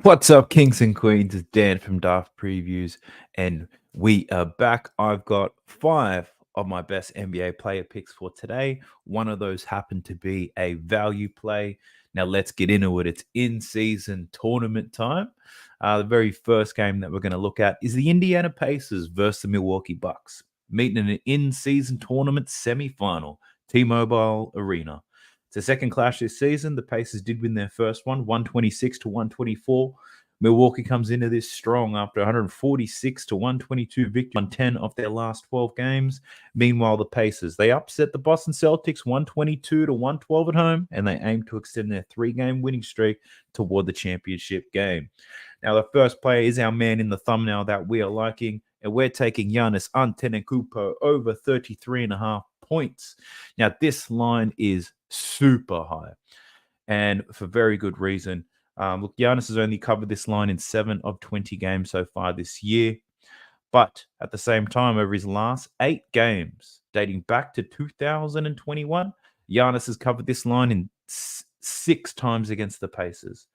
What's up, kings and queens? It's Dan from Daft Previews, and we are back. I've got 5 of my best NBA player picks for today. One of those happened to be a value play. Now, let's get into it. It's in season tournament time. The very first game that we're going to look at is the Indiana Pacers versus the Milwaukee Bucks, meeting in an in season tournament semifinal, T Mobile Arena. It's the second clash this season. The Pacers did win their first one, 126 to 124. Milwaukee comes into this strong after 146 to 122 victory on 10 of their last 12 games. Meanwhile, the Pacers, they upset the Boston Celtics 122 to 112 at home, and they aim to extend their 3-game winning streak toward the championship game. Now, the first player is our man in the thumbnail that we are liking, and we're taking Giannis Antetokounmpo over 33.5 points. Now, this line is super high, and for very good reason. Look, Giannis has only covered this line in 7 of 20 games so far this year. But at the same time, over his last 8 games, dating back to 2021, Giannis has covered this line in 6 times against the Pacers.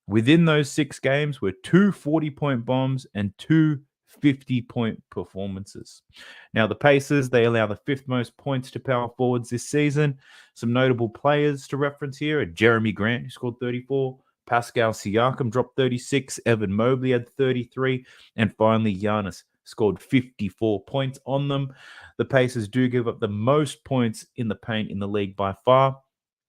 Within those 6 games were 2 40-point bombs and 2 50-point performances. Now, the Pacers, they allow the 5th most points to power forwards this season. Some notable players to reference here are Jeremy Grant, who scored 34, Pascal Siakam dropped 36, Evan Mobley had 33, and finally Giannis scored 54 points on them. The Pacers do give up the most points in the paint in the league by far,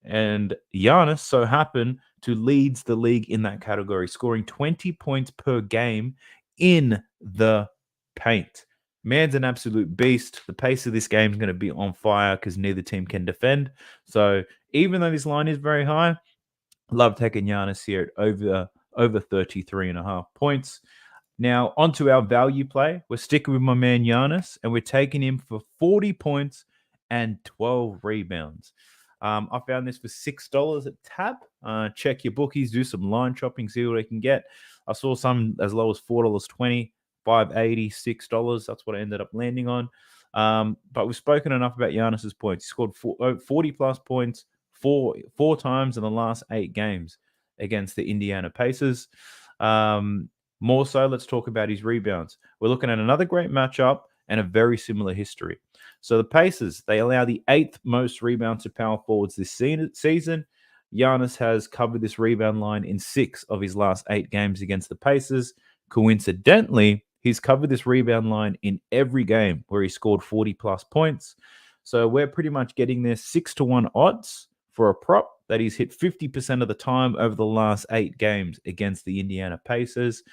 and Giannis so happened to leads the league in that category, scoring 20 points per game in the paint. Man's an absolute beast. The pace of this game is going to be on fire because neither team can defend. So even though this line is very high, love taking Giannis here at over 33.5 points. Now, onto our value play. We're sticking with my man Giannis, and we're taking him for 40 points and 12 rebounds. I found this for $6 at Tab. Check your bookies, do some line shopping, see what I can get. I saw some as low as $4.20, $5.80, $6. That's what I ended up landing on. But we've spoken enough about Giannis's points. He scored 40 plus points four times in the last 8 games against the Indiana Pacers. More so, let's talk about his rebounds. We're looking at another great matchup and a very similar history. So the Pacers, they allow the 8th most rebounds to power forwards this season. Giannis has covered this rebound line in 6 of his last 8 games against the Pacers. Coincidentally, he's covered this rebound line in every game where he scored 40 plus points. So we're pretty much getting this 6-1 odds for a prop that he's hit 50% of the time over the last 8 games against the Indiana Pacers.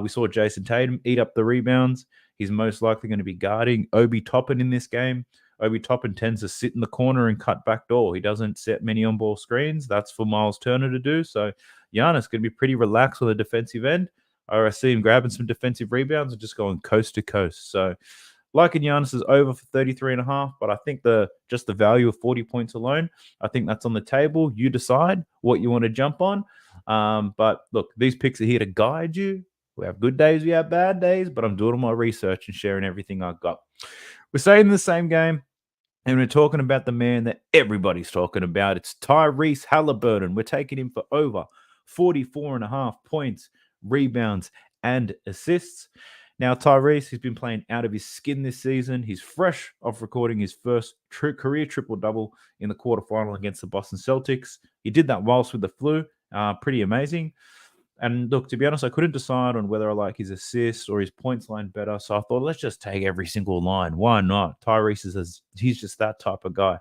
We saw Jason Tatum eat up the rebounds. He's most likely going to be guarding Obi Toppin in this game. Obi Toppin tends to sit in the corner and cut back door. He doesn't set many on-ball screens. That's for Miles Turner to do. So Giannis going to be pretty relaxed on the defensive end. I see him grabbing some defensive rebounds and just going coast to coast. So liking Giannis is over for 33.5, but I think just the value of 40 points alone, I think that's on the table. You decide what you want to jump on. But look, these picks are here to guide you. We have good days, we have bad days, but I'm doing all my research and sharing everything I've got. We're staying in the same game, and we're talking about the man that everybody's talking about. It's Tyrese Halliburton. We're taking him for over 44.5 points, rebounds, and assists. Now, Tyrese, he's been playing out of his skin this season. He's fresh off recording his first career triple-double in the quarterfinal against the Boston Celtics. He did that whilst with the flu. Pretty amazing. And look, to be honest, I couldn't decide on whether I like his assists or his points line better. So I thought, let's just take every single line. Why not? Tyrese he's just that type of guy.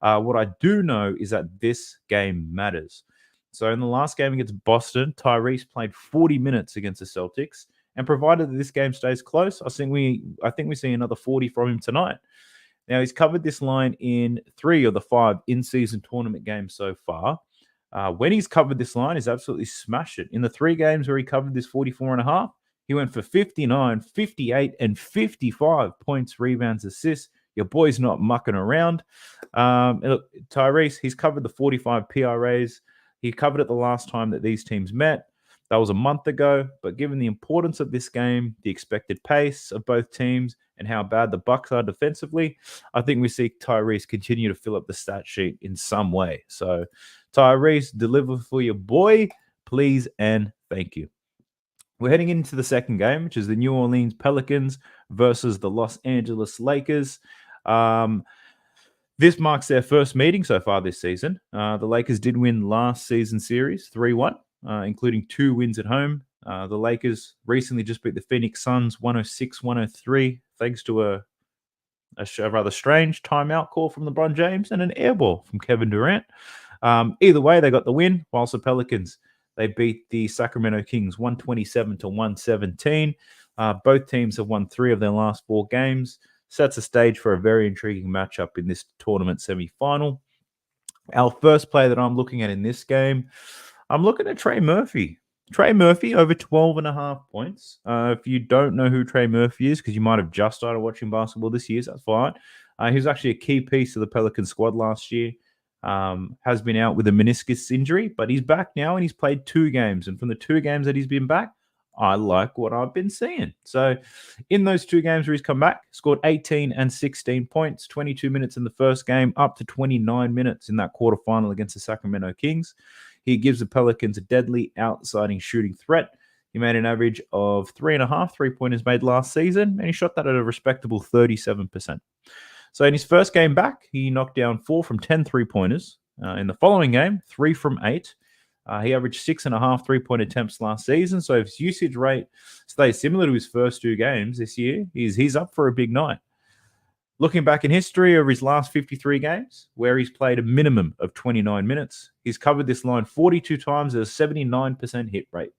What I do know is that this game matters. So in the last game against Boston, Tyrese played 40 minutes against the Celtics. And provided that this game stays close, I think we see another 40 from him tonight. Now, he's covered this line in 3 of the 5 in-season tournament games so far. When he's covered this line, he's absolutely smashed it. In the 3 games where he covered this 44.5, he went for 59, 58, and 55 points, rebounds, assists. Your boy's not mucking around. Look, Tyrese, he's covered the 45 PRAs. He covered it the last time that these teams met. That was a month ago, but given the importance of this game, the expected pace of both teams, and how bad the Bucks are defensively, I think we see Tyrese continue to fill up the stat sheet in some way. So, Tyrese, deliver for your boy, please and thank you. We're heading into the second game, which is the New Orleans Pelicans versus the Los Angeles Lakers. Um, this marks their first meeting so far this season. The Lakers did win last season's series 3-1, including 2 wins at home. The Lakers recently just beat the Phoenix Suns 106-103, thanks to a rather strange timeout call from LeBron James and an air ball from Kevin Durant. Either way, they got the win, whilst the Pelicans, they beat the Sacramento Kings 127-117. Both teams have won 3 of their last 4 games. Sets a stage for a very intriguing matchup in this tournament semi-final. Our first player that I'm looking at in this game, I'm looking at Trey Murphy. Trey Murphy over 12.5 points. If you don't know who Trey Murphy is, because you might have just started watching basketball this year, that's fine. He was actually a key piece of the Pelican squad last year. Has been out with a meniscus injury, but he's back now and he's played 2 games. And from the 2 games that he's been back, I like what I've been seeing. So in those 2 games where he's come back, scored 18 and 16 points, 22 minutes in the first game, up to 29 minutes in that quarterfinal against the Sacramento Kings. He gives the Pelicans a deadly outside shooting threat. He made an average of 3.5 3-pointers made last season, and he shot that at a respectable 37%. So in his first game back, he knocked down 4 from 10 3-pointers. In the following game, 3 from 8. He averaged 6.5 3-point attempts last season. So if his usage rate stays similar to his first 2 games this year, he's up for a big night. Looking back in history of his last 53 games, where he's played a minimum of 29 minutes, he's covered this line 42 times at a 79% hit rate.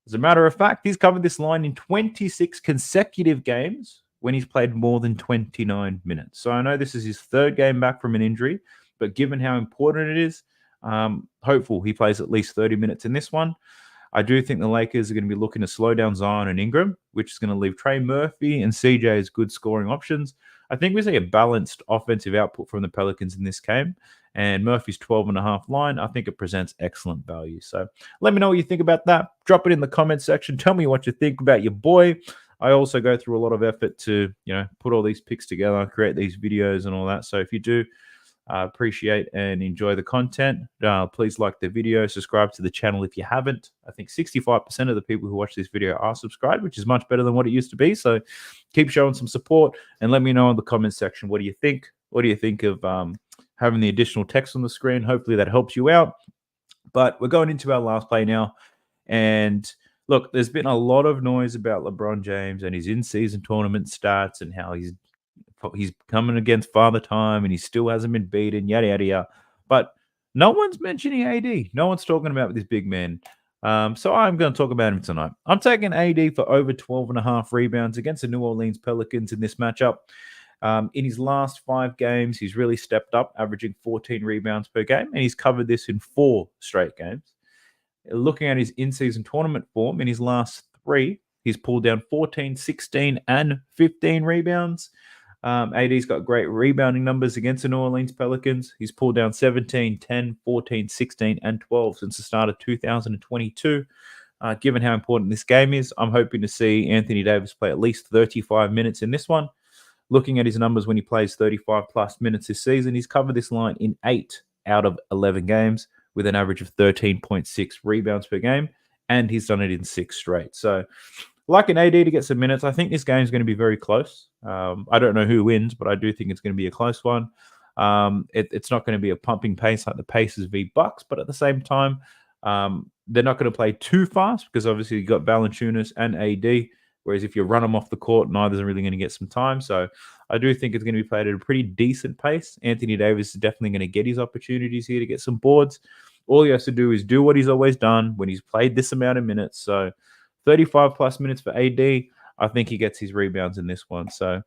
As a matter of fact, he's covered this line in 26 consecutive games when he's played more than 29 minutes. So I know this is his 3rd game back from an injury, but given how important it is, hopeful he plays at least 30 minutes in this one. I do think the Lakers are going to be looking to slow down Zion and Ingram, which is going to leave Trey Murphy and CJ as good scoring options. I think we see a balanced offensive output from the Pelicans in this game, and Murphy's 12.5 line, I think it presents excellent value. So let me know what you think about that. Drop it in the comment section. Tell me what you think about your boy. I also go through a lot of effort to, put all these picks together, create these videos and all that. So if you do appreciate and enjoy the content, please like the video, subscribe to the channel if you haven't. I think 65% of the people who watch this video are subscribed, which is much better than what it used to be. So keep showing some support and let me know in the comment section, what do you think? What do you think of having the additional text on the screen? Hopefully that helps you out. But we're going into our last play now. And look, there's been a lot of noise about LeBron James and his in-season tournament stats and how he's coming against Father Time and he still hasn't been beaten, yada, yada, yada. But no one's mentioning AD. No one's talking about this big man. So I'm going to talk about him tonight. I'm taking AD for over 12.5 rebounds against the New Orleans Pelicans in this matchup. In his last 5 games, he's really stepped up, averaging 14 rebounds per game, and he's covered this in 4 straight games. Looking at his in-season tournament form, in his last 3, he's pulled down 14, 16, and 15 rebounds. AD's got great rebounding numbers against the New Orleans Pelicans. He's pulled down 17, 10, 14, 16, and 12 since the start of 2022. Given how important this game is, I'm hoping to see Anthony Davis play at least 35 minutes in this one. Looking at his numbers when he plays 35-plus minutes this season, he's covered this line in 8 out of 11 games with an average of 13.6 rebounds per game, and he's done it in 6 straight. So like an AD to get some minutes. I think this game is going to be very close. I don't know who wins, but I do think it's going to be a close one. It's not going to be a pumping pace like the Pacers v Bucks, but at the same time, they're not going to play too fast because obviously you've got Valanciunas and AD, whereas if you run them off the court, neither's really going to get some time. So I do think it's going to be played at a pretty decent pace. Anthony Davis is definitely going to get his opportunities here to get some boards. All he has to do is do what he's always done when he's played this amount of minutes. So 35-plus minutes for AD. I think he gets his rebounds in this one. So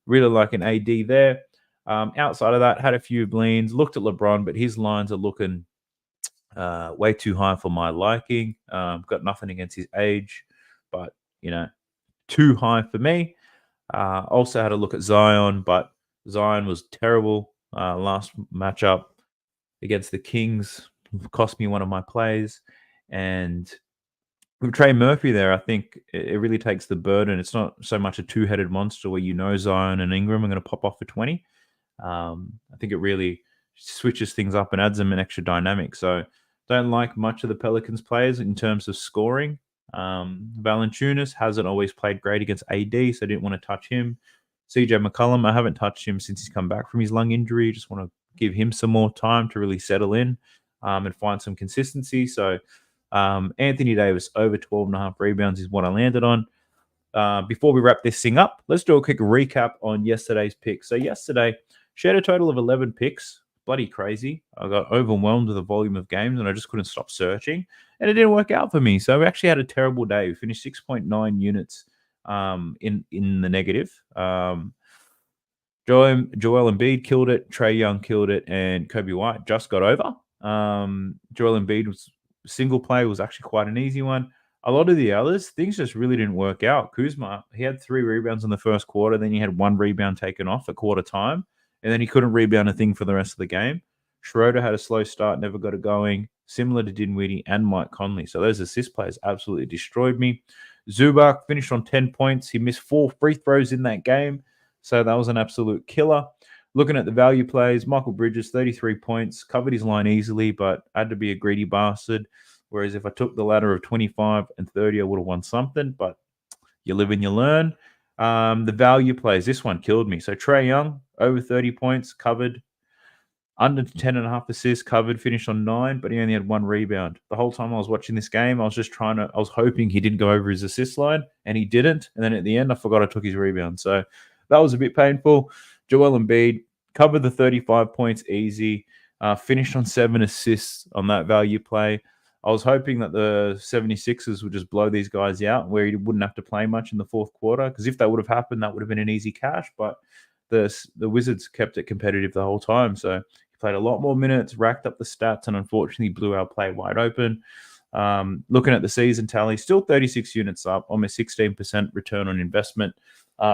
really like an AD there. Outside of that, had a few bleeds. Looked at LeBron, but his lines are looking way too high for my liking. Got nothing against his age, but, too high for me. Also had a look at Zion, but Zion was terrible last matchup against the Kings. Cost me one of my plays. And with Trey Murphy there, I think it really takes the burden. It's not so much a 2-headed monster where Zion and Ingram are going to pop off for 20. I think it really switches things up and adds them an extra dynamic. So don't like much of the Pelicans players in terms of scoring. Valanciunas hasn't always played great against AD, so I didn't want to touch him. CJ McCollum, I haven't touched him since he's come back from his lung injury. Just want to give him some more time to really settle in and find some consistency. So Anthony Davis over 12.5 rebounds is what I landed on. Before we wrap this thing up, let's do a quick recap on yesterday's picks. So yesterday, shared a total of 11 picks. Bloody crazy. I got overwhelmed with the volume of games and I just couldn't stop searching. And it didn't work out for me. So we actually had a terrible day. We finished 6.9 units in the negative. Joel Embiid killed it. Trae Young killed it. And Kobe White just got over. Joel Embiid was single play was actually quite an easy one. A lot of the others, things just really didn't work out. Kuzma, he had 3 rebounds in the first quarter. Then he had 1 rebound taken off at quarter time. And then he couldn't rebound a thing for the rest of the game. Schroeder had a slow start, never got it going, similar to Dinwiddie and Mike Conley. So those assist players absolutely destroyed me. Zubac finished on 10 points. He missed 4 free throws in that game. So that was an absolute killer. Looking at the value plays, Michael Bridges, 33 points, covered his line easily, but had to be a greedy bastard. Whereas if I took the ladder of 25 and 30, I would have won something, but you live and you learn. The value plays, this one killed me. So Trae Young, over 30 points, covered. Under 10.5 assists, covered, finished on 9, but he only had 1 rebound. The whole time I was watching this game, I was hoping he didn't go over his assist line, and he didn't. And then at the end, I forgot I took his rebound. So that was a bit painful. Joel Embiid covered the 35 points easy, finished on 7 assists on that value play. I was hoping that the 76ers would just blow these guys out where he wouldn't have to play much in the fourth quarter, because if that would have happened, that would have been an easy cash. But the Wizards kept it competitive the whole time. So he played a lot more minutes, racked up the stats, and unfortunately blew our play wide open. Looking at the season tally, still 36 units up, almost 16% return on investment.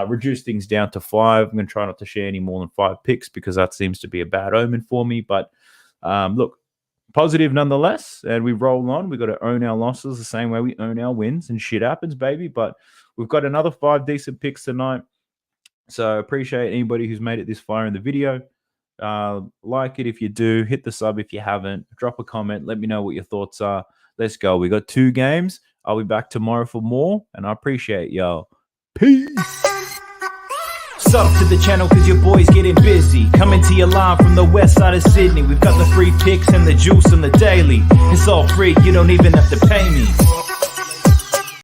Reduce things down to 5. I'm going to try not to share any more than 5 picks because that seems to be a bad omen for me. But look, positive nonetheless, and we roll on. We've got to own our losses the same way we own our wins, and shit happens, baby. But we've got another 5 decent picks tonight. So appreciate anybody who's made it this far in the video. Like it if you do, hit the sub if you haven't, drop a comment, let me know what your thoughts are. Let's go. We got 2 games. I'll be back tomorrow for more, and I appreciate y'all. Peace. Sub to the channel cause your boy's getting busy. Coming to you live from the west side of Sydney. We've got the free picks and the juice on the daily. It's all free, you don't even have to pay me.